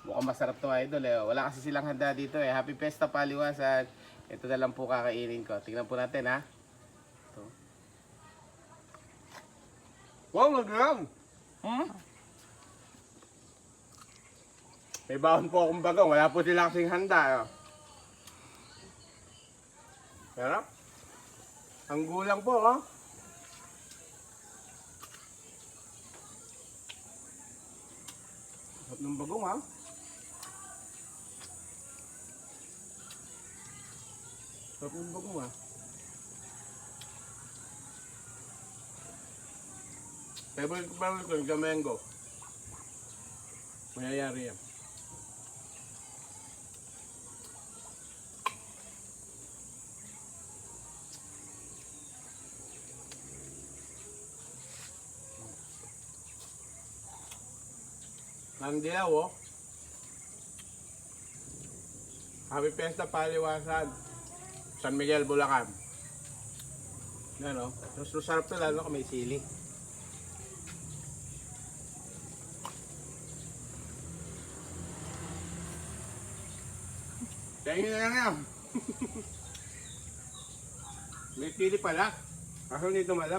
Mukhang masarap to idol eh. Wala kasi silang handa dito eh. Happy Fiesta Paliwasan. Ito na lang po kakainin ko. Tingnan po natin ha. Ito. Wow, mag-ram! May baon po akong bagong. Wala po sila kasing handa. Oh. Sarap. Ang gulang po oh. Sarap ng bagong ha. Sarap ng bagong ha. Favorite ko yung Jamengo. Mayayari yan. Ang dilaw oh. Happy Fiesta Paliwasan. San Miguel, Bulacan. Yan oh. So, sarap to lalo kung may sili. Tingin na lang yan. May sili pala. Kaso dito malap.